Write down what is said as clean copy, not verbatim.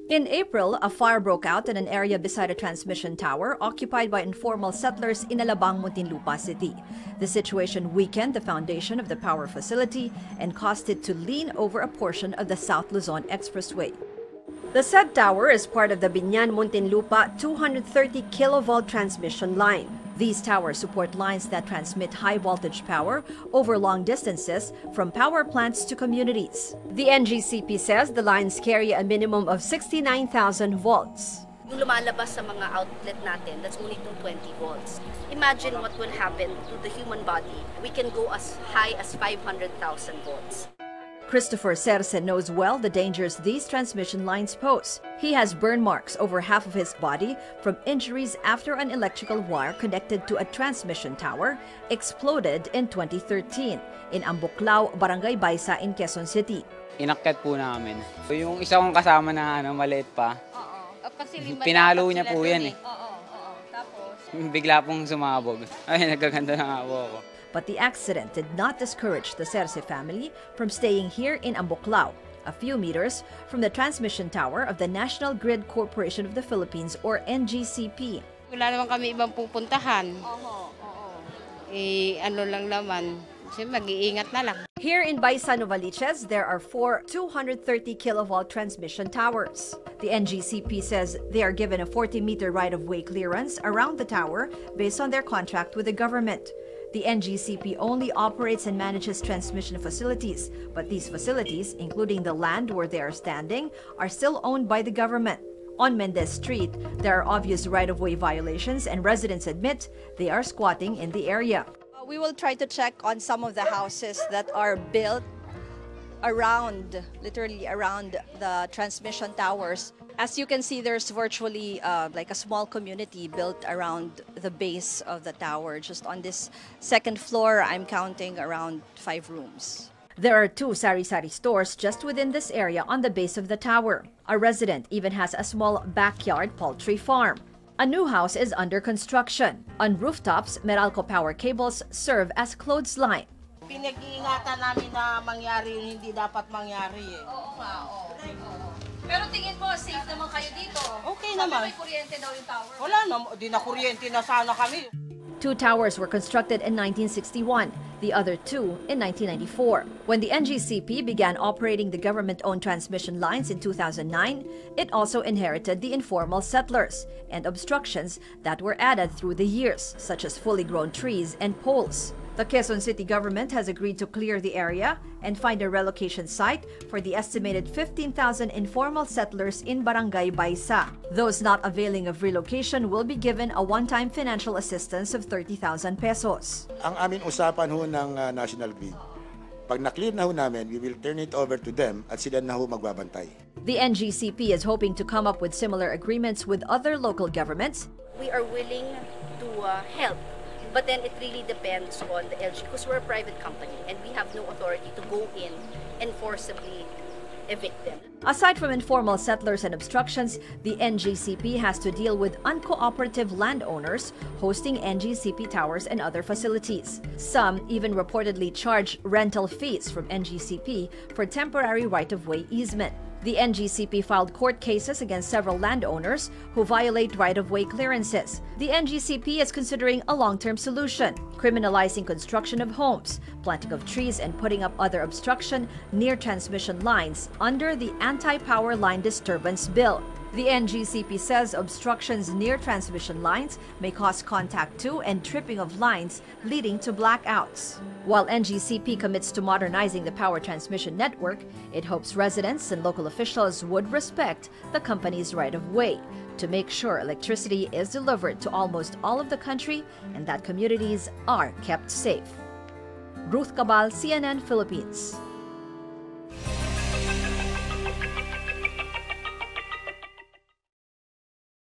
In April, a fire broke out in an area beside a transmission tower occupied by informal settlers in Alabang, Muntinlupa City. The situation weakened the foundation of the power facility and caused it to lean over a portion of the South Luzon Expressway. The said tower is part of the Binyan-Muntinlupa 230 kilovolt transmission line. These towers support lines that transmit high-voltage power over long distances from power plants to communities. The NGCP says the lines carry a minimum of 69,000 volts. Yung lumalabas sa mga outlet natin, that's only 220 volts. Imagine what will happen to the human body. We can go as high as 500,000 volts. Christopher Serse knows well the dangers these transmission lines pose. He has burn marks over half of his body from injuries after an electrical wire connected to a transmission tower exploded in 2013 in Ambuklao, Barangay Baisa in Quezon City. Inakyat po namin. Yung isa kong kasama na maliit pa, pinalo niya po yan eh. Tapos? Bigla pong sumabog. Ay, nagkaganda na nga po ako. But the accident did not discourage the Serse family from staying here in Ambuklao, a few meters from the transmission tower of the National Grid Corporation of the Philippines or NGCP. Wala naman kami ibang pupuntahan. Ano lang naman, mag-iingat na lang. Here in Baisa, Novaliches, there are 4 230 kilovolt transmission towers. The NGCP says they are given a 40-meter right-of-way clearance around the tower based on their contract with the government. The NGCP only operates and manages transmission facilities, but these facilities, including the land where they are standing, are still owned by the government. On Mendez Street, there are obvious right-of-way violations and residents admit they are squatting in the area. We will try to check on some of the houses that are built around, literally around the transmission towers. As you can see, there's virtually like a small community built around the base of the tower. Just on this second floor, I'm counting around 5 rooms. There are 2 sari-sari stores just within this area on the base of the tower. A resident even has a small backyard poultry farm. A new house is under construction. On rooftops, Meralco power cables serve as clothesline. Pinag-iingatan namin na mangyari yung hindi dapat mangyari eh. Oo nga, oo. Pero tingin mo, safe naman kayo dito. Okay naman. May kuryente daw yung tower. Wala na, di na kuryente na sana kami. 2 towers were constructed in 1961, the other 2 in 1994. When the NGCP began operating the government-owned transmission lines in 2009, it also inherited the informal settlers and obstructions that were added through the years, such as fully grown trees and poles. The Quezon City government has agreed to clear the area and find a relocation site for the estimated 15,000 informal settlers in Barangay Baisa. Those not availing of relocation will be given a one-time financial assistance of 30,000 pesos. Ang aming usapan ho ng National Grid, pag na-clear na ho namin, we will turn it over to them at sila na ho magbabantay. The NGCP is hoping to come up with similar agreements with other local governments. We are willing to help. But then it really depends on the LG because we're a private company and we have no authority to go in and forcibly evict them. Aside from informal settlers and obstructions, the NGCP has to deal with uncooperative landowners hosting NGCP towers and other facilities. Some even reportedly charge rental fees from NGCP for temporary right-of-way easement. The NGCP filed court cases against several landowners who violate right-of-way clearances. The NGCP is considering a long-term solution, criminalizing construction of homes, planting of trees, and putting up other obstruction near transmission lines under the Anti-Power Line Disturbance Bill. The NGCP says obstructions near transmission lines may cause contact to and tripping of lines, leading to blackouts. While NGCP commits to modernizing the power transmission network, it hopes residents and local officials would respect the company's right-of-way to make sure electricity is delivered to almost all of the country and that communities are kept safe. Ruth Cabal, CNN Philippines.